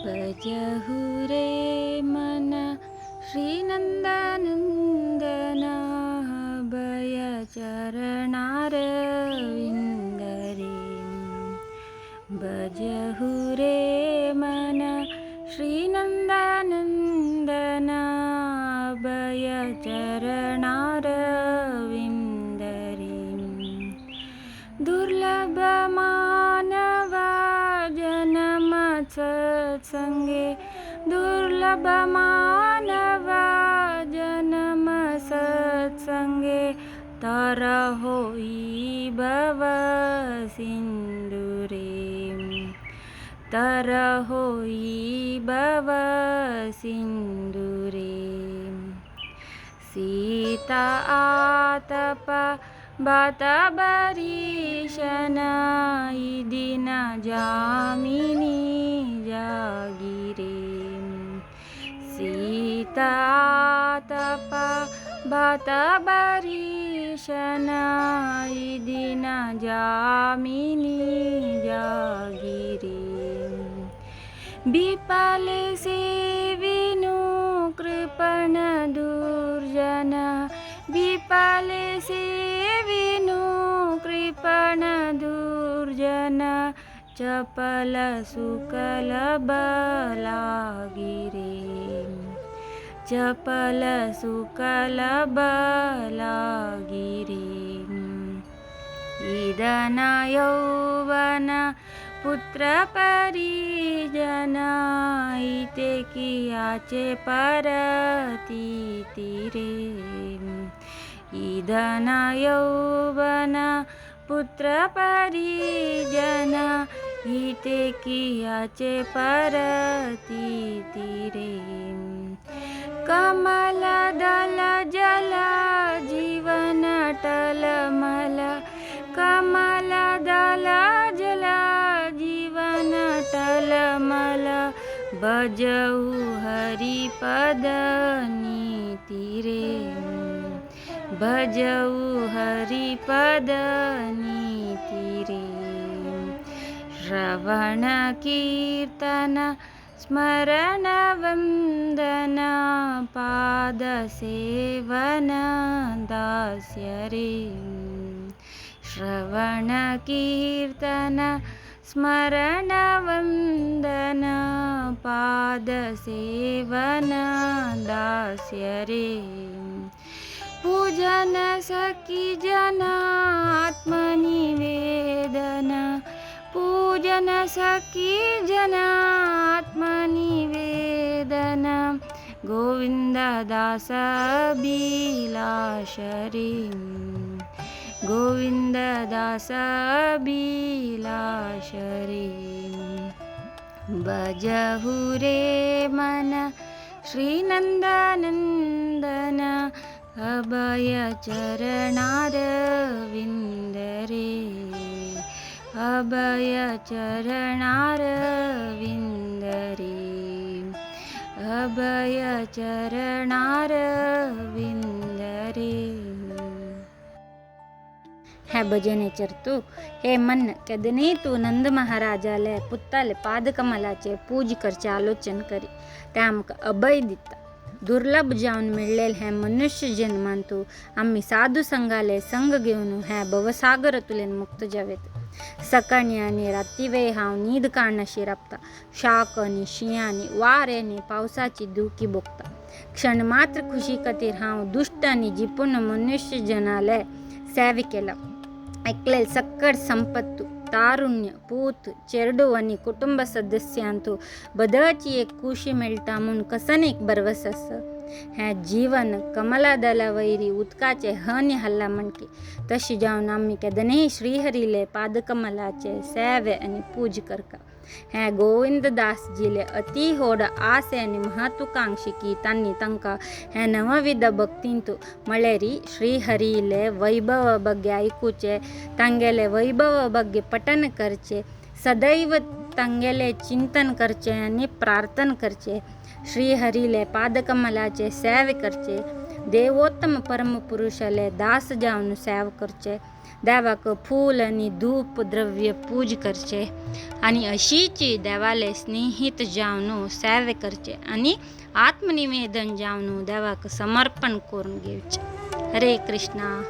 भजहु रे मन श्रीनन्दनन्दना भयचरणारविन्दरे भजहु रे मन श्रीनन्दनन्दना भयचरणारविन्दरे दुर्लभ मानवा जन्म सत्संगे दुर्लभ मानवा जन्म सत्संगे तर होई भव सिंधुरे तर होई भव सिंधुरे सीता आतप बात बरीशना दिन जामिनी जागिरे सीता तप बात बरीशना दिन जामिनी जागिरे विपल से विनु कृपण दुर्जन विपल से विनु कृपण दुर्जन चपल सुकल बलागिरे चपल सुकल बलागिरे इदन यौवन पुत्र परिजन इते कियाचे परती तीरे इदन यौवन पुत्र परिजन इते कियाचे परती तीरे कमल दल जल जीवन टलमल कमल दल जल जीवन टलमल भजऊ हरि पद नीति रे भजऊ हरि पद नीति रे श्रवण कीर्तन स्मरण वंदन पाद सेवन दास्य रे श्रवण कीर्तन स्मरण वंदन पाद सेवन दास्य रे पूजन सखी जन आत्मनिवेदन पूजन सखी जन आत्मनिवेदन गोविंद दास अभिलाष रे गोविंद दास अभिलाष रे भजहु रे मन श्रीनन्दनन्दन अभय चरणारविन्दरे अभय चरणारविन्दरे अभय चरणारविन्दरे है भजने चरतू हे मन कदने तू नंद महाराजाले पुत्ताले पादकमलाचे पूज करचे आलोचन करी त्यामक अभय दिता दुर्लभ जाऊन मिळलेल हे मनुष्य जन्मांतू आम्ही साधू संघाले संग घेऊन हे भवसागर तुलेन मुक्त जावेत सकाळी आणि रात्री वेळ हांव नीद काढणशी राबता शाक आणि शियांनी वार आणि पावसाची धुकी बोगता क्षण मात्र खुशी खातीर हांव दुष्ट आणि जिपूर्ण मनुष्य जनाले सेवे केला ऐकलेल सक्कड संपत्तू तारुण्य पूत चेरडू आणि कुटुंब सदस्यांतू बदळची एक खुशी मेळटा म्हणून कसन एक भरवस हे जीवन कमलादला वैरी उदकाचे हनी हल्ला म्हणके तशी जाऊन आम्ही केदने श्रीहरीले पादकमलाचे सेवे आणि पूज करका हे गोविंददासजीले अति होड आसे आणि महत्वाकांक्षी की तांनी तंका हे नवविध भक्तींतू मळेरी श्रीहरीले वैभव ಬಗ್ಗೆ ऐकूचे तांगेले वैभव ಬಗ್ಗೆ पठन करचे सदैव तांगेले चिंतन करचे आणि प्रार्थना करचे श्रीहरीले पादकमलाचे सेवे करचे देवोत्तम परमपुरुषाले दास जाऊन सेव करचे देवाक फूल आणि धूप द्रव्य पूज करचे आणि अशीची देवाले स्नेहित जावन सेवे करचे आणि आत्मनिवेदन जावन देवाक समर्पण करून घेवचे. हरे कृष्णा.